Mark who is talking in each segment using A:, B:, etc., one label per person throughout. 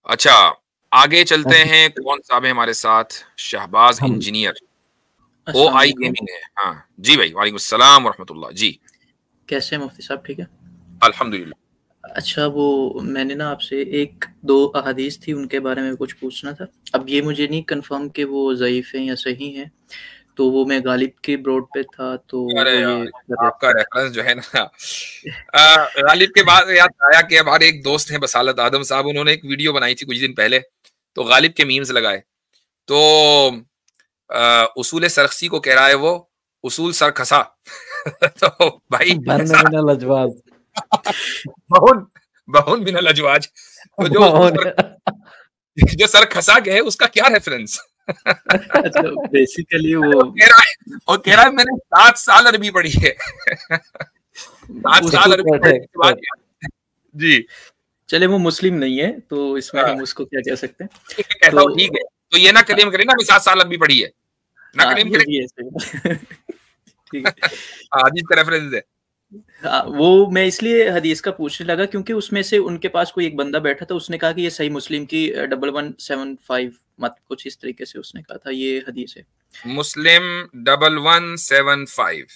A: अच्छा, आगे चलते हैं। कौन साहब है हमारे साथ? शहबाज
B: हम
A: इंजीनियर,
C: अस्सलाम
A: OI
C: वालेकुम।
A: गेमिंग है। हाँ जी भाई, वालेकुम अस्सलाम व रहमतुल्लाह जी।
C: कैसे हैं मुफ्ती साहब, ठीक है?
A: अल्हम्दुलिल्लाह।
C: अच्छा, वो मैंने ना आपसे 1-2 अहादीस थी, उनके बारे में कुछ पूछना था। अब ये मुझे नहीं कन्फर्म कि वो ज़ईफ़ हैं या सही हैं, तो वो मैं गालिब की ब्रॉड पे था, तो
A: अरे
C: वो ये
A: यार,
C: कर रहा
A: आपका रेफरेंस जो है ना, गालिब के बाद याद आया कि हमारे एक दोस्त हैं बसालत आदम साहब, उन्होंने एक वीडियो बनाई थी कुछ दिन पहले, तो गालिब के मीम्स लगाए। तो उसूल सरखसी को कह रहा है वो, उसूल सर खसा। तो भाई
B: बरने
A: ऐसा
B: बिना लजवाज।
A: बहुन बहुन बिना लजवाज। तो जो जो सर खसा गए उसका क्या रेफरेंस?
C: अच्छा, बेसिकली वो
A: कह रहा है मैंने 7 साल अरबी पढ़ी है। 7 साल अरबी पढ़ने के बाद जी।
C: चले वो मुस्लिम नहीं है, तो इसमें
A: हाँ,
C: हम उसको क्या कह सकते हैं?
A: कहता हूँ ठीक है, तो ये ना
C: हाँ,
A: क्लेम करे ना 7 साल अरबी पढ़ी है, ना
C: हाँ,
A: क्लेम
C: ये
A: करे।
C: भी है सही। ठीक है।
A: हदीस का रेफरेंस है।
C: हाँ, वो मैं इसलिए हदीस का पूछने लगा क्योंकि उसमें से उनके पास कोई एक बंदा बैठा था, उसने कहा कि ये सही मुस्लिम की 1175 मत कुछ इस तरीके से उसने कहा था, ये हदीस है।
A: मुस्लिम 1175।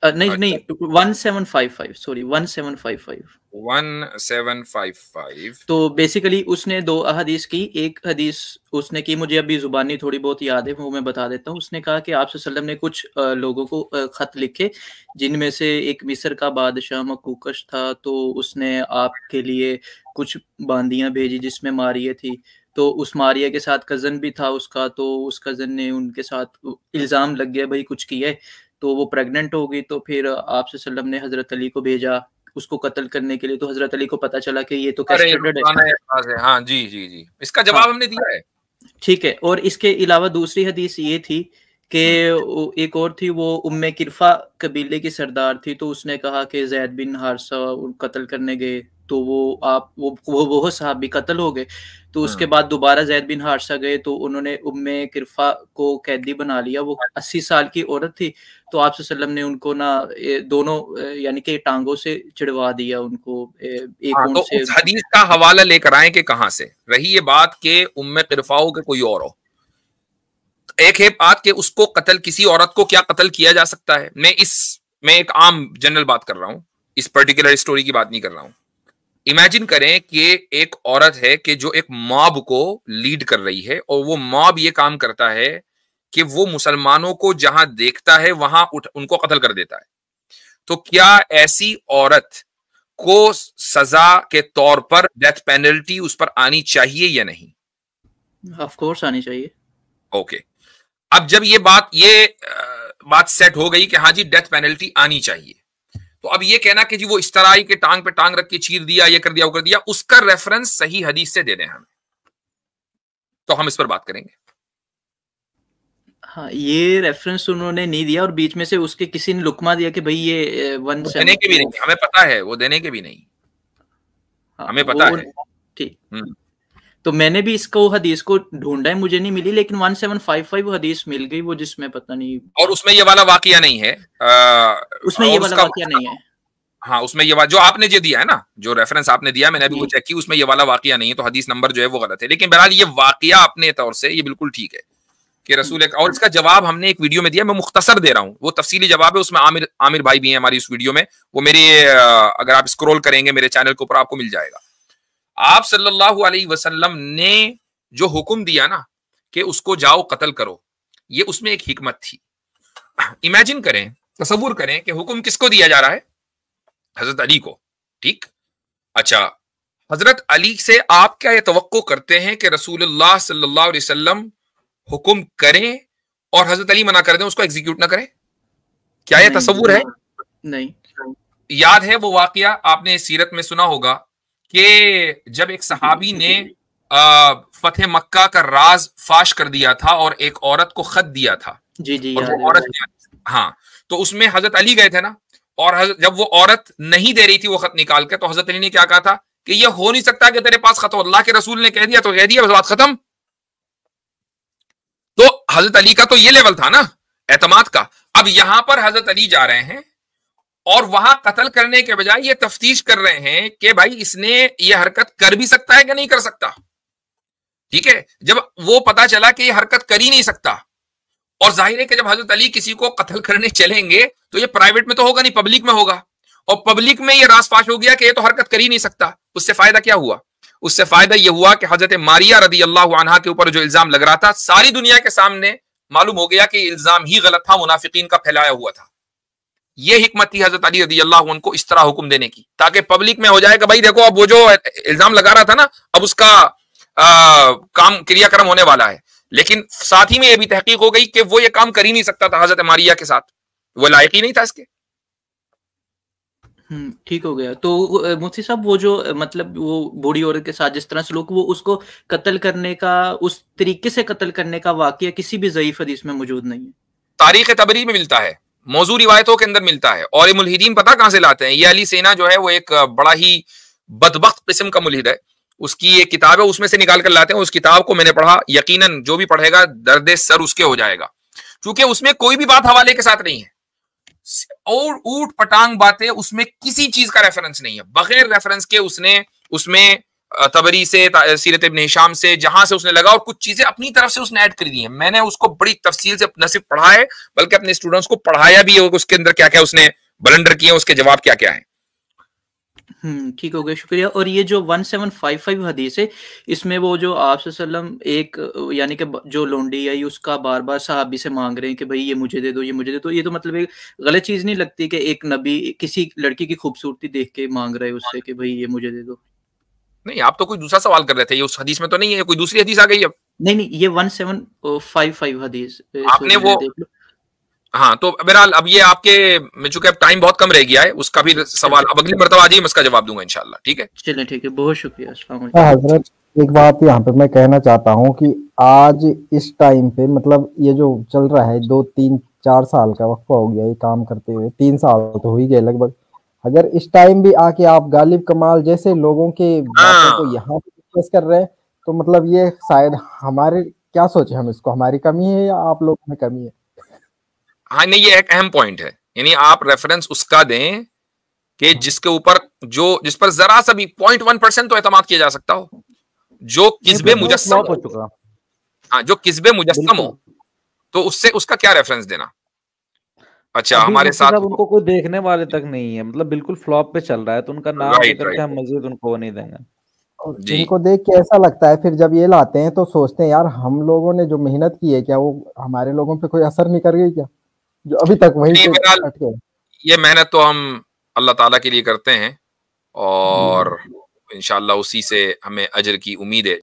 C: नहीं,
A: अच्छा,
C: नहीं 1755, सॉरी 1755।
A: 1755।
C: तो बेसिकली उसने 2 अहादीस की, एक हदीस उसने की मुझे अभी ज़ुबानी थोड़ी बहुत याद है, वो मैं बता देता हूँ। उसने कहा कि आप सल्लल्लाहु अलैहि वसल्लम ने कुछ लोगों को खत लिखे, जिनमें से एक मिस्र का बादशाह मकूकश था, तो उसने आपके लिए कुछ बांदियाँ भेजी जिसमें मारिया थी। तो उस मारिया के साथ कज़न भी था उसका, तो उस कज़न ने उनके साथ इल्ज़ाम लग गया भई कुछ किया है, तो वो प्रेग्नेंट हो गई। तो फिर आप सल्लल्लाहु अलैहि वसल्लम ने हज़रत अली को भेजा उसको कत्ल करने के लिए, तो हज़रत अली को पता चला कि ये तो
A: अरे ये
C: कैस्ट्रेटेड है।
A: पुराना एहसास है। हाँ जी जी जी, इसका
C: हाँ,
A: जवाब हमने दिया है।
C: ठीक है। और इसके अलावा दूसरी हदीस ये थी कि एक और थी, वो उम्मे किरफ़ा कबीले की सरदार थी, तो उसने कहा कि ज़ैद बिन हारिसा कत्ल करने गए, तो वो सहाबी कत्ल हो गए। तो उसके बाद दोबारा ज़ैद बिन हारिसा गए, तो उन्होंने उम्मे किरफ़ा को कैदी बना लिया। वो 80 साल की औरत थी, तो आप सल्लल्लाहु अलैहि वसल्लम ने उनको ना दोनों यानी कि टाँगों से चिढ़वा दिया उनको, एक
A: हाँ, तो
C: ऊँट से।
A: उस हदीस का हवाला लेकर आए कि कहां से रही ये बात कि उम्मे किरफाओ के कोई और हो। एक है बात कि उसको कत्ल, किसी औरत को क्या कत्ल किया जा सकता है। मैं एक आम जनरल बात कर रहा हूं, इस पर्टिकुलर स्टोरी की बात नहीं कर रहा हूं। इमेजिन करें कि एक औरत है कि जो एक मॉब को लीड कर रही है, और वो मॉब ये काम करता है कि वो मुसलमानों को जहां देखता है वहां उनको कत्ल कर देता है। तो क्या ऐसी औरत को सजा के तौर पर डेथ पेनल्टी उस पर आनी चाहिए या नहीं?
C: ऑफ कोर्स आनी चाहिए।
A: ओके, अब जब बात सेट हो गई कि हाँ जी डेथ पेनल्टी आनी चाहिए, तो अब ये कहना कि जी वो इस तरह आई कि टांग पे टांग रख के चीर दिया, ये कर दिया, वो कर दिया, उसका रेफरेंस सही हदीस से दे दें हमें, तो हम इस पर बात करेंगे।
C: हाँ, ये रेफरेंस उन्होंने नहीं दिया, और बीच में से उसके किसी ने लुकमा दिया कि भाई ये वन
A: वो देने
C: सेवन
A: के भी
C: वो।
A: नहीं, हमें पता है वो देने के भी नहीं,
C: हाँ,
A: हमें पता
C: वो
A: है।
C: ठीक।
A: हम्म।
C: तो मैंने भी इसको हदीस को ढूंढा है, मुझे नहीं मिली, लेकिन 1755 हदीस मिल गई, वो जिसमें पता नहीं
A: और उसमें ये वाला वाकया नहीं है,
C: उसमें ये
A: और
C: वाला
A: उसका,
C: वाकया नहीं है।
A: हाँ उसमें ये जो आपने जो दिया है ना, जो रेफरेंस आपने दिया, मैंने अभी वो
C: जी,
A: चेक की, उसमें ये वाला वाकया नहीं है, तो हदीस नंबर जो है वो गलत है। लेकिन बहरहाल ये वाकया अपने तौर से ये बिल्कुल ठीक है कि रसूल, और इसका जवाब हमने एक वीडियो में दिया, मैं मुख्तसर दे रहा हूं, वो तफसीली जवाब है, उसमें आमिर आमिर भाई भी हैं हमारी उस वीडियो में, वो मेरी अगर आप स्क्रॉल करेंगे मेरे चैनल के ऊपर आपको मिल जाएगा। आप सल्लल्लाहु अलैहि वसल्लम ने जो हुक्म दिया ना कि उसको जाओ कत्ल करो, ये उसमें एक हिकमत थी। इमेजिन करें, तसव्वुर करें कि हुक्म किसको दिया जा रहा है? हजरत अली को। ठीक, अच्छा, हजरत अली से आप क्या ये तवक्को करते हैं कि रसूलुल्लाह सल्लल्लाहु अलैहि वसल्लम हुक्म करें और हजरत अली मना कर दें, उसको एग्जीक्यूट ना करें? क्या ये
C: नहीं,
A: तसव्वुर है?
C: नहीं।
A: याद है वो वाकया, आपने सीरत में सुना होगा कि जब एक सहाबी ने फतेह मक्का का राज फाश कर दिया था और एक औरत को खत दिया था,
C: जी, जी,
A: और वो
C: याद है
A: औरत,
C: मुझे।
A: हाँ, तो उसमें हजरत अली गए थे ना, और जब वो औरत नहीं दे रही थी वो खत निकाल के, तो हजरत अली ने क्या कहा था कि ये हो नहीं सकता कि तेरे पास खत हो, अल्लाह के रसूल ने कह दिया तो कह दिया, बस बात खत्म। तो हजरत अली का तो ये लेवल था ना एतमाद का। अब यहां पर हजरत अली जा रहे हैं और वहां कत्ल करने के बजाय ये तफ्तीश कर रहे हैं कि भाई इसने ये हरकत कर भी सकता है कि नहीं कर सकता। ठीक है, जब वो पता चला कि ये हरकत कर ही नहीं सकता, और जाहिर है कि जब हजरत अली किसी को कत्ल करने चलेंगे तो ये प्राइवेट में तो होगा नहीं, पब्लिक में होगा, और पब्लिक में ये राज फाश हो गया कि ये तो हरकत कर ही नहीं सकता। उससे फायदा क्या हुआ? उससे फायदा यह हुआ कि हजरत मारिया रदी अल्लाह अन्हा के ऊपर जो इल्जाम लग रहा था, सारी दुनिया के सामने मालूम हो गया कि इल्जाम ही गलत था, मुनाफिकीन का फैलाया हुआ था। ये हिकमत थी हजरत अली रदी अल्लाह अन्हु को इस तरह हुक्म देने की, ताकि पब्लिक में हो जाए कि भाई देखो अब वो जो इल्जाम लगा रहा था ना, अब उसका काम क्रियाक्रम होने वाला है। लेकिन साथ ही में यह भी तहकीक हो गई कि वो ये काम कर ही नहीं सकता था हजरत मारिया के साथ, वो लायक ही नहीं था इसके।
C: ठीक हो गया। तो मुफ्ती साहब वो जो मतलब वो बूढ़ी औरत के साथ जिस तरह से लोग वो उसको कत्ल करने का, उस तरीके से कत्ल करने का वाकया किसी भी ज़ईफ़ हदीस में मौजूद नहीं है।
A: तारीख तबरी में मिलता है, मौजू रिवायतों के अंदर मिलता है, और ये मुल्हिदीन पता कहां से लाते हैं? ये अली सेना जो है वो एक बड़ा ही बदबख्त किस्म का मुल्हिद है, उसकी एक किताब है, उसमें से निकाल कर लाते हैं। उस किताब को मैंने पढ़ा, यकीनन जो भी पढ़ेगा दर्द सर उसके हो जाएगा, क्योंकि उसमें कोई भी बात हवाले के साथ नहीं है, और ऊट पटांग बातें, उसमें किसी चीज का रेफरेंस नहीं है, बगैर रेफरेंस के उसने उसमें तबरी से, सीरत इब्न हिशाम से, जहां से उसने लगा, और कुछ चीजें अपनी तरफ से उसने ऐड कर दी हैं। मैंने उसको बड़ी तफसील से न सिर्फ पढ़ा है बल्कि अपने स्टूडेंट्स को पढ़ाया भी है, उसके अंदर क्या क्या उसने ब्लंडर किए, उसके जवाब क्या क्या है।
C: ठीक हो गया, शुक्रिया। और ये जो 1755 हदीस है, इसमें वो जो आप सल्लम एक यानी कि जो लोंडी है उसका बार बार सहाबी से मांग रहे हैं कि भाई ये मुझे दे दो, ये मुझे दे दो, ये तो मतलब एक गलत चीज नहीं लगती कि एक नबी किसी लड़की की खूबसूरती देख के मांग रहे हैं उससे कि भाई ये मुझे दे दो?
A: नहीं, आप तो कोई दूसरा सवाल कर रहे थे, ये उस हदीस में तो नहीं है, कोई दूसरी हदीस आ गई अब।
C: नहीं, ये 1755 हदीस,
A: आपने
C: सॉरी
A: वो,
C: देख लो।
A: हाँ, तो बहरहाल अब ये आपके, चूंकि अब टाइम बहुत कम रह गया है, उसका भी सवाल अब अगली मरतबा आ जाइए, मैं उसका जवाब दूंगा इंशाल्लाह। ठीक है,
C: चलें, ठीक है, बहुत शुक्रिया। अस्सलाम
B: हाँ
C: वालेकुम।
B: हजरत, एक बात यहाँ पे मैं कहना चाहता हूँ कि आज इस टाइम पे मतलब ये जो चल रहा है 2 3 4 साल का वक्फा हो गया ये काम करते हुए, 3 साल तो हो ही गए लगभग। अगर इस टाइम भी आके आप गालिब कमाल जैसे लोगों के बातों को
A: हाँ
B: यहाँ पे डिस्कस कर रहे हैं, तो मतलब ये शायद हमारे क्या सोचे हम इसको, हमारी कमी है या आप लोगों में कमी है?
A: हाँ, नहीं, ये एक अहम पॉइंट है, यानी आप रेफरेंस उसका दें कि जिसके ऊपर जिस पर जरा सा भी 0.1% तो एतमाद किया जा सकता हो, जो किस्बे मुजस्सम
D: फ्लॉप हो
A: हो।
D: चुका।
A: हाँ, जो किस्बे मुजस्सम हो,
D: बिल्कुल।
A: तो उससे उसका क्या रेफरेंस देना? अच्छा,
D: अभी
A: हमारे
D: मुफ्ती
A: साथ
D: साहब उनको कोई देखने वाले तक नहीं है, मतलब बिल्कुल फ्लॉप पे चल रहा है, तो उनका नाम
A: राइट
D: लेकर के हम
A: राइट
D: मजीद उनको वो नहीं देंगे।
B: और
A: जी।
B: इनको देख के ऐसा लगता है फिर जब ये लाते हैं तो सोचते हैं यार हम लोगों ने जो मेहनत की है क्या वो हमारे लोगों पे कोई असर नहीं कर गई क्या, जो अभी तक वहीं
A: नहीं,
B: पे
A: बहरहाल
B: अटके।
A: ये मेहनत तो हम अल्लाह ताला के लिए करते हैं,
B: जी
A: और इंशाल्लाह उसी से हमें अजर की उम्मीद है।